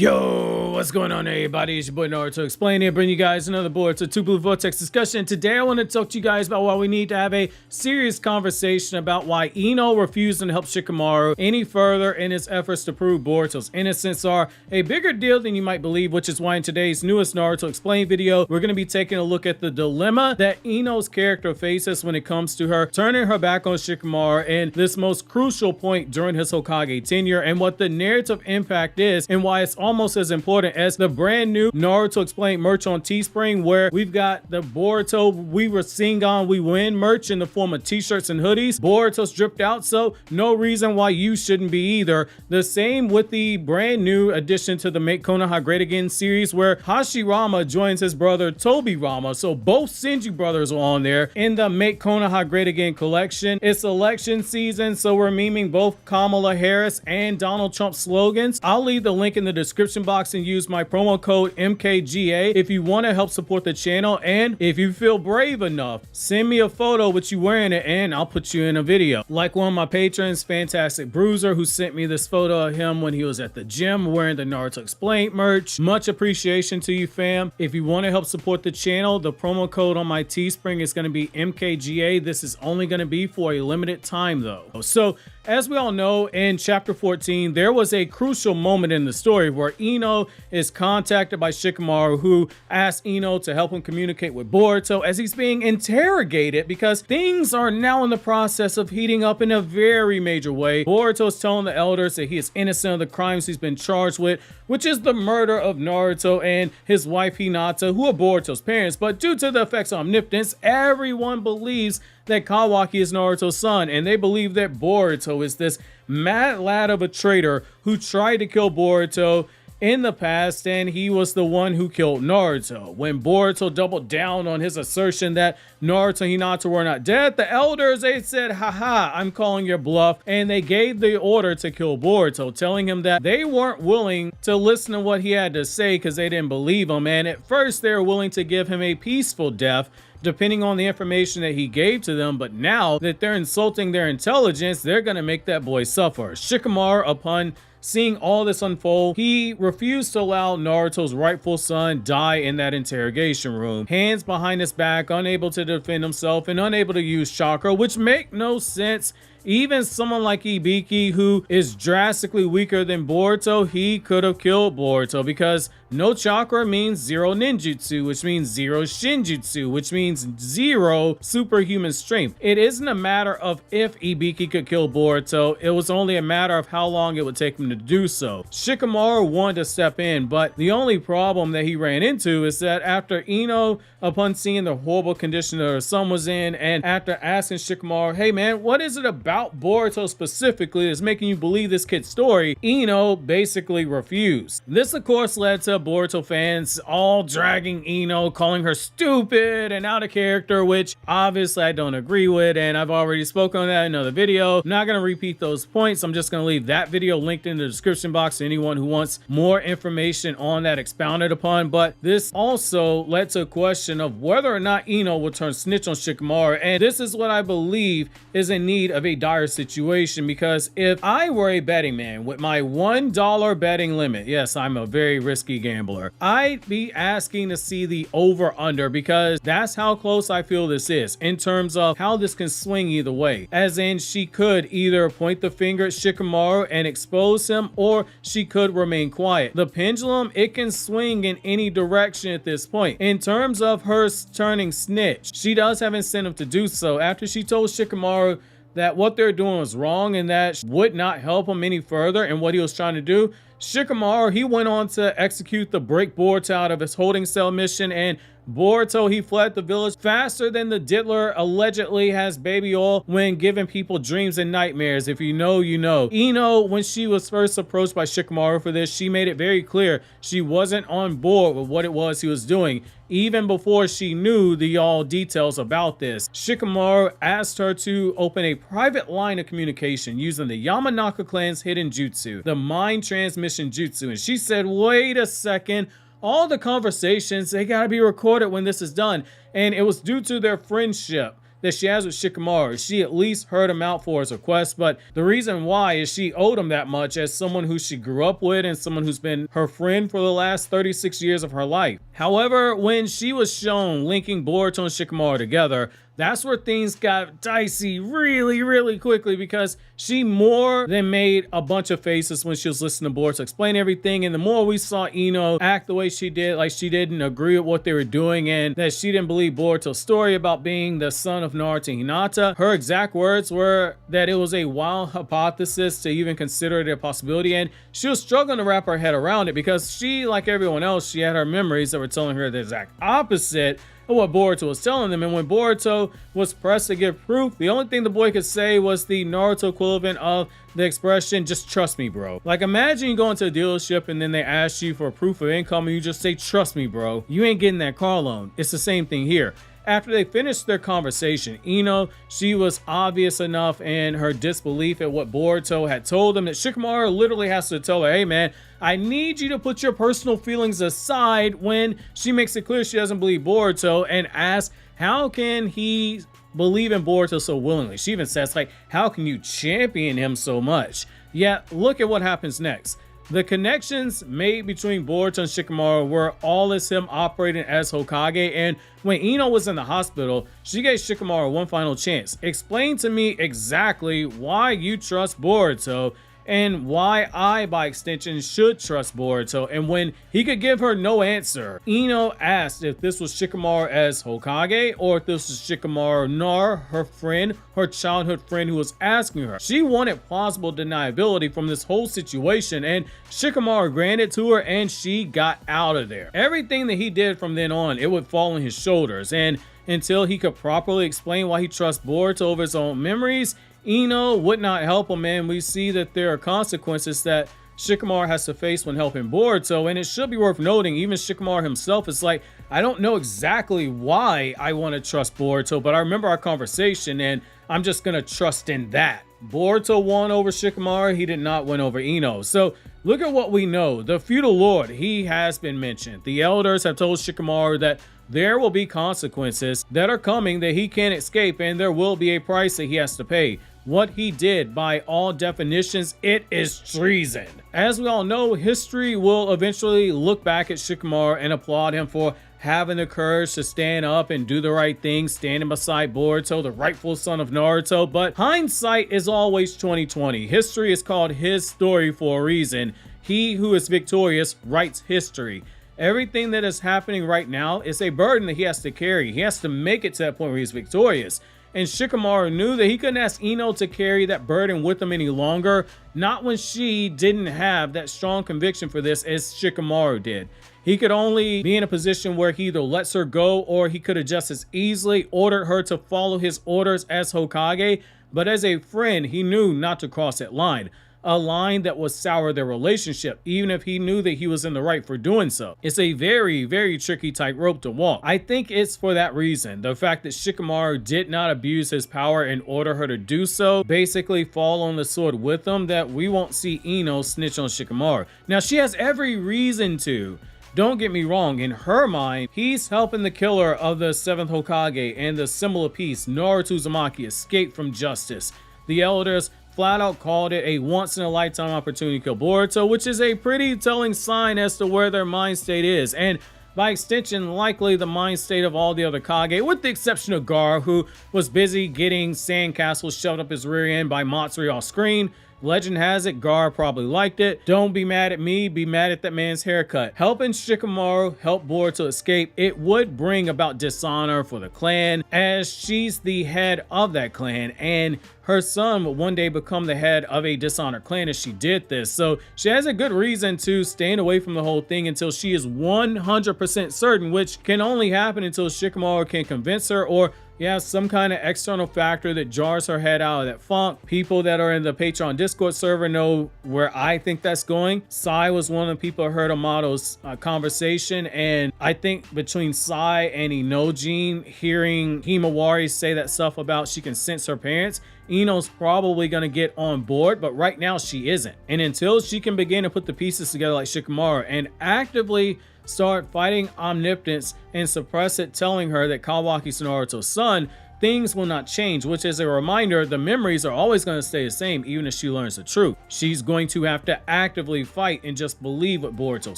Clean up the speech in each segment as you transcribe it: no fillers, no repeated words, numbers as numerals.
Yo, what's going on everybody? It's your boy Naruto Explain here, bringing you guys another Boruto 2 Blue Vortex discussion. Today I want to talk to you guys about why we need to have a serious conversation about why Ino refused to help Shikamaru any further in his efforts to prove Boruto's innocence are a bigger deal than you might believe, which is why in today's newest Naruto Explain video, we're going to be taking a look at the dilemma that Ino's character faces when it comes to her turning her back on Shikamaru in this most crucial point during his Hokage tenure, and what the narrative impact is, and why it's almost as important as the brand new Naruto Explained merch on Teespring, where we've got the Boruto We Were Singon We Win merch in the form of t-shirts and hoodies. Boruto's dripped out, so no reason why you shouldn't be either. The same with the brand new addition to the Make Konoha Great Again series, where Hashirama joins his brother Tobirama, so both Senju brothers are on there in the Make Konoha Great Again collection. It's election season, so we're memeing both Kamala Harris and Donald Trump slogans. I'll leave the link in the description box and use my promo code MKGA if you want to help support the channel, and if you feel brave enough, send me a photo with you wearing it and I'll put you in a video. Like one of my patrons, Fantastic Bruiser, who sent me this photo of him when he was at the gym wearing the Naruto Explained merch. Much appreciation to you, fam. If you want to help support the channel, the promo code on my Teespring is going to be MKGA. This is only going to be for a limited time though. So as we all know, in chapter 14, there was a crucial moment in the story where Ino is contacted by Shikamaru, who asks Ino to help him communicate with Boruto as he's being interrogated because things are now in the process of heating up in a very major way. Boruto is telling the elders that he is innocent of the crimes he's been charged with, which is the murder of Naruto and his wife Hinata, who are Boruto's parents. But due to the effects of omnipotence, everyone believes that Kawaki is Naruto's son, and they believe that Boruto is this mad lad of a traitor who tried to kill Boruto in the past, and he was the one who killed Naruto. When Boruto doubled down on his assertion that Naruto and Hinata were not dead, the elders, they said, haha, I'm calling your bluff, and they gave the order to kill Boruto, telling him that they weren't willing to listen to what he had to say because they didn't believe him, and at first they were willing to give him a peaceful death depending on the information that he gave to them, but now that they're insulting their intelligence, they're gonna make that boy suffer. Shikamaru, upon seeing all this unfold, he refused to allow Naruto's rightful son die in that interrogation room, hands behind his back, unable to defend himself and unable to use chakra, which make no sense. Even someone like Ibiki, who is drastically weaker than Boruto, he could have killed Boruto because no chakra means zero ninjutsu, which means zero shinjutsu, which means zero superhuman strength. It isn't a matter of if Ibiki could kill Boruto, it was only a matter of how long it would take him to do so. Shikamaru wanted to step in, but the only problem that he ran into is that after Ino, upon seeing the horrible condition that her son was in, and after asking Shikamaru, hey man, what is it about Boruto specifically that's making you believe this kid's story, Ino basically refused. This of course led to Boruto fans all dragging Ino, calling her stupid and out of character, which obviously I don't agree with, and I've already spoken on that in another video. I'm not going to repeat those points. I'm just going to leave that video linked in the description box to anyone who wants more information on that expounded upon. But this also led to a question of whether or not Ino will turn snitch on Shikamaru, and this is what I believe is in need of a dire situation, because if I were a betting man with my $1 betting limit, yes, I'm a very risky gambler, I'd be asking to see the over under, because that's how close I feel this is in terms of how this can swing either way. As in, she could either point the finger at Shikamaru and expose him, or she could remain quiet. The pendulum, it can swing in any direction at this point. In terms of her turning snitch, she does have incentive to do so. After she told Shikamaru that what they're doing was wrong and that would not help him any further in what he was trying to do, Shikamaru, he went on to execute the break Boruto out of his holding cell mission, and Boruto, he fled the village faster than the diddler allegedly has baby oil when giving people dreams and nightmares. If you know, you know. Ino, when she was first approached by Shikamaru for this, she made it very clear she wasn't on board with what it was he was doing, even before she knew the all details about this. Shikamaru asked her to open a private line of communication using the Yamanaka clan's hidden jutsu, the mind transmission jutsu, and she said, wait a second, all the conversations, they gotta be recorded when this is done. And it was due to their friendship that she has with Shikamaru. She at least heard him out for his request, but the reason why is she owed him that much as someone who she grew up with and someone who's been her friend for the last 36 years of her life. However, when she was shown linking Boruto and Shikamaru together, that's where things got dicey really quickly, because she more than made a bunch of faces when she was listening to Boruto explain everything. And the more we saw Ino act the way she did, like she didn't agree with what they were doing and that she didn't believe Boruto's story about being the son of Naruto and Hinata, her exact words were that it was a wild hypothesis to even consider it a possibility. And she was struggling to wrap her head around it because she, like everyone else, she had her memories that were telling her the exact opposite of what Boruto was telling them. And when Boruto was pressed to give proof, the only thing the boy could say was the Naruto equivalent of the expression, "Just trust me, bro." Like, imagine you go into a dealership and then they ask you for proof of income and you just say, "Trust me, bro." You ain't getting that car loan. It's the same thing here. After they finished their conversation, Ino, she was obvious enough in her disbelief at what Boruto had told them that Shikamaru literally has to tell her, "Hey man, I need you to put your personal feelings aside," when she makes it clear she doesn't believe Boruto and asks, how can he believe in Boruto so willingly? She even says, like, how can you champion him so much? Yet, look at what happens next. The connections made between Boruto and Shikamaru were all as him operating as Hokage, and when Ino was in the hospital, she gave Shikamaru one final chance. Explain to me exactly why you trust Boruto and why I, by extension, should trust Boruto. And when he could give her no answer, Ino asked if this was Shikamaru as Hokage or if this was Shikamaru Nar, her friend, her childhood friend who was asking her. She wanted plausible deniability from this whole situation, and Shikamaru granted to her and she got out of there. Everything that he did from then on, it would fall on his shoulders, and until he could properly explain why he trusts Boruto over his own memories, Ino would not help him, and we see that there are consequences that Shikamaru has to face when helping Boruto. And it should be worth noting, even Shikamaru himself is like, I don't know exactly why I want to trust Boruto, but I remember our conversation and I'm just gonna trust in that. Boruto won over Shikamaru, he did not win over Ino. So look at what we know. The feudal lord, he has been mentioned. The elders have told Shikamaru that there will be consequences that are coming that he can't escape, and there will be a price that he has to pay. What he did, by all definitions, it is treason. As we all know, history will eventually look back at Shikamaru and applaud him for having the courage to stand up and do the right thing, standing beside Boruto, the rightful son of Naruto. But hindsight is always 20/20. History is called his story for a reason. He who is victorious writes history. Everything that is happening right now is a burden that he has to carry. He has to make it to that point where he's victorious. And Shikamaru knew that he couldn't ask Ino to carry that burden with him any longer, not when she didn't have that strong conviction for this as Shikamaru did. He could only be in a position where he either lets her go or he could have just as easily ordered her to follow his orders as Hokage, but as a friend, he knew not to cross that line. A line that would sour their relationship, even if he knew that he was in the right for doing so. It's a very tricky tightrope to walk. I think it's for that reason. The fact that Shikamaru did not abuse his power and order her to do so, basically fall on the sword with him, that we won't see Ino snitch on Shikamaru. Now, she has every reason to. Don't get me wrong, in her mind, he's helping the killer of the 7th Hokage and the symbol of peace, Naruto Uzumaki, escape from justice. The elders flat out called it a once-in-a-lifetime opportunity to kill Boruto, which is a pretty telling sign as to where their mind state is, and by extension, likely the mind state of all the other Kage, with the exception of Gaara, who was busy getting sandcastles shoved up his rear end by Matsuri off screen. Legend has it, Gaara probably liked it. Don't be mad at me, be mad at that man's haircut. Helping Shikamaru help Boruto escape, it would bring about dishonor for the clan, as she's the head of that clan, and her son would one day become the head of a dishonored clan if she did this. So she has a good reason to stand away from the whole thing until she is 100% certain, which can only happen until Shikamaru can convince her, or some kind of external factor that jars her head out of that funk. People that are in the Patreon Discord server know where I think that's going. Sai was one of the people who heard Amato's conversation, and I think between Sai and Inojin, hearing Himawari say that stuff about she can sense her parents, Ino's probably going to get on board, but right now she isn't. And until she can begin to put the pieces together like Shikamaru and actively start fighting omnipotence and suppress it, telling her that Kawaki's Naruto's son, things will not change, which is a reminder the memories are always going to stay the same even if she learns the truth. She's going to have to actively fight and just believe what Boruto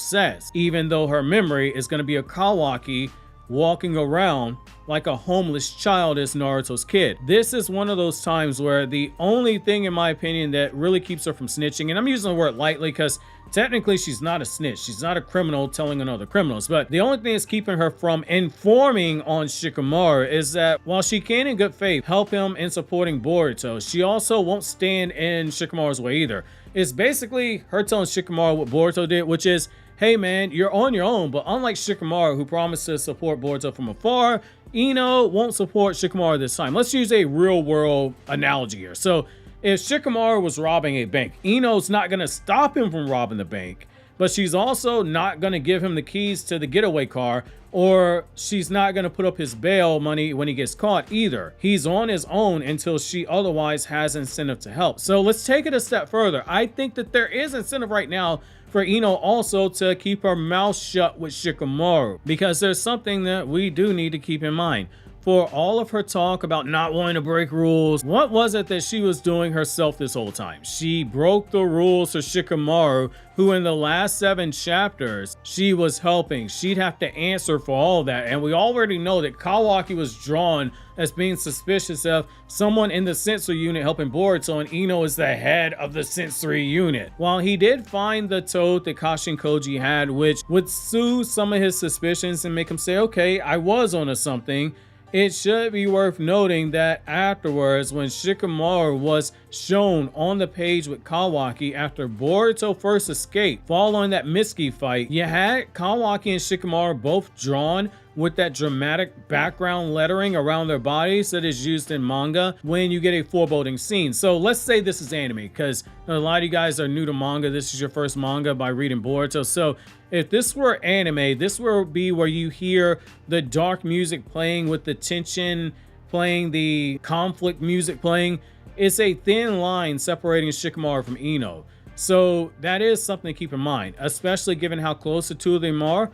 says, even though her memory is going to be a kawaki walking around like a homeless child as Naruto's kid. This is one of those times where the only thing, in my opinion, that really keeps her from snitching, and I'm using the word lightly because technically she's not a snitch, she's not a criminal telling on other criminals, but the only thing that's keeping her from informing on Shikamaru is that while she can in good faith help him in supporting Boruto, she also won't stand in Shikamaru's way either. It's basically her telling Shikamaru what Boruto did, which is, hey man, you're on your own, but unlike Shikamaru, who promised to support Boruto from afar, Ino won't support Shikamaru this time. Let's use a real world analogy here. So if Shikamaru was robbing a bank, Ino's not going to stop him from robbing the bank, but she's also not going to give him the keys to the getaway car, or she's not going to put up his bail money when he gets caught either. He's on his own until she otherwise has incentive to help. So let's take it a step further. I think that there is incentive right now for Ino also to keep her mouth shut with Shikamaru, because there's something that we do need to keep in mind. For all of her talk about not wanting to break rules, what was it that she was doing herself this whole time? She broke the rules to Shikamaru, who in the last 7 chapters, she was helping. She'd have to answer for all that. And we already know that Kawaki was drawn as being suspicious of someone in the sensory unit helping Boruto, and Ino is the head of the sensory unit. While he did find the toad that Kashin Koji had, which would soothe some of his suspicions and make him say, okay, I was onto something, it should be worth noting that afterwards, when Shikamaru was shown on the page with Kawaki after Boruto first escaped following that Mitsuki fight, you had Kawaki and Shikamaru both drawn with that dramatic background lettering around their bodies that is used in manga when you get a foreboding scene. So let's say this is anime, because a lot of you guys are new to manga. This is your first manga by reading Boruto. So if this were anime, this would be where you hear the dark music playing with the tension playing, the conflict music playing. It's a thin line separating Shikamaru from Ino. So that is something to keep in mind, especially given how close the two of them are.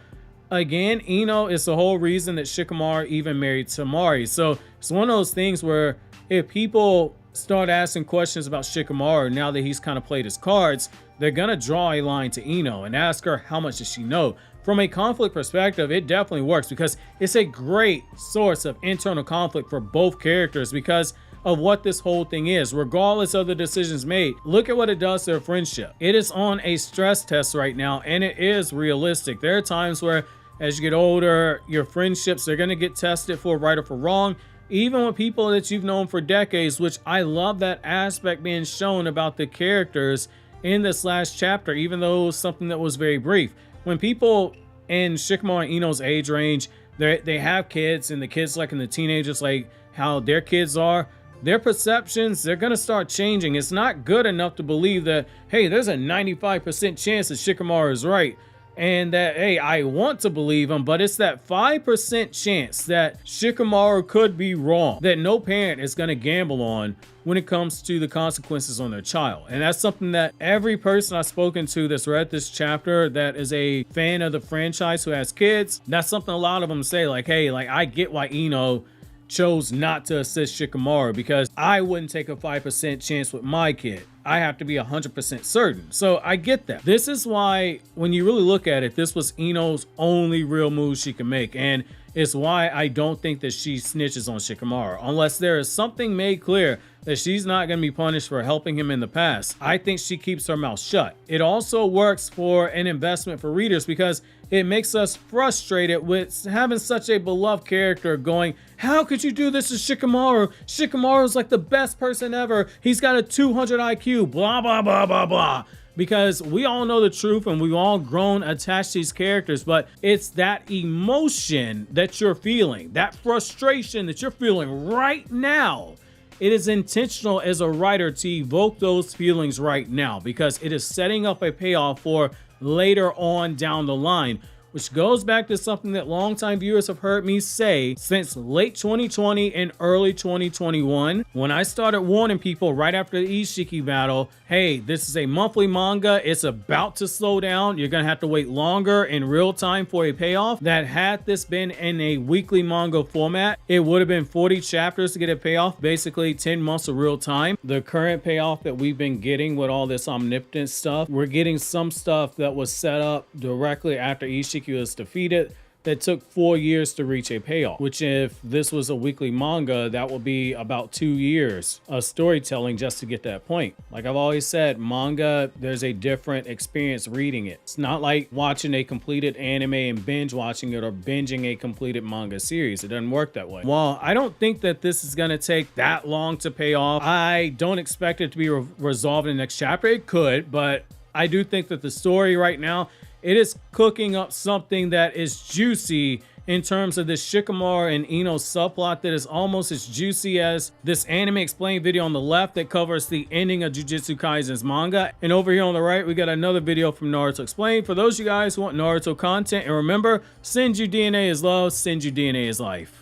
Again, Ino is the whole reason that Shikamaru even married Tamari. So it's one of those things where if people start asking questions about Shikamaru now that he's kind of played his cards, they're gonna draw a line to Ino and ask her how much does she know. From a conflict perspective, it definitely works because it's a great source of internal conflict for both characters because of what this whole thing is, regardless of the decisions made. Look at what it does to their friendship. It is on a stress test right now, and it is realistic. There are times where as you get older, your friendships are gonna get tested for right or for wrong, even with people that you've known for decades, which I love that aspect being shown about the characters in this last chapter, even though it was something that was very brief. When people in Shikamaru and Ino's age range, they have kids, and the kids like in the teenagers, like how their kids are, their perceptions, they're gonna start changing. It's not good enough to believe that, hey, there's a 95% chance that Shikamaru is right, and that, hey, I want to believe him, but it's that 5% chance that Shikamaru could be wrong that no parent is gonna gamble on when it comes to the consequences on their child. And that's something that every person I've spoken to that's read this chapter that is a fan of the franchise who has kids, that's something a lot of them say, like, hey, like, I get why Ino chose not to assist Shikamaru because I wouldn't take a 5% chance with my kid. I have to be 100% certain. So I get that. This is why, when you really look at it, this was Ino's only real move she can make. And it's why I don't think that she snitches on Shikamaru. Unless there is something made clear that she's not going to be punished for helping him in the past, I think she keeps her mouth shut. It also works for an investment for readers because it makes us frustrated with having such a beloved character going, how could you do this to Shikamaru? Shikamaru's like the best person ever. He's got a 200 IQ, blah, blah, blah, blah, blah. Because we all know the truth and we've all grown attached to these characters, but it's that emotion that you're feeling, that frustration that you're feeling right now. It is intentional as a writer to evoke those feelings right now because it is setting up a payoff for later on down the line. which goes back to something that longtime viewers have heard me say since late 2020 and early 2021, when I started warning people right after the Ishiki battle, hey, this is a monthly manga, it's about to slow down, you're gonna have to wait longer in real time for a payoff. That had this been in a weekly manga format, it would have been 40 chapters to get a payoff, basically 10 months of real time. The current payoff that we've been getting with all this omnipotent stuff, we're getting some stuff that was set up directly after Ishiki was defeated that took 4 years to reach a payoff, which if this was a weekly manga, that would be about 2 years of storytelling just to get that point. Like I've always said, manga, there's a different experience reading it. It's not like watching a completed anime and binge watching it or binging a completed manga series. It doesn't work that way. While I don't think that this is gonna take that long to pay off, I don't expect it to be resolved in the next chapter. It could, but I do think that the story right now, it is cooking up something that is juicy in terms of this Shikamaru and Ino subplot that is almost as juicy as this anime explained video on the left that covers the ending of Jujutsu Kaisen's manga. And over here on the right, we got another video from Naruto Explained for those of you guys who want Naruto content. And remember, Senju DNA is love, Senju DNA is life.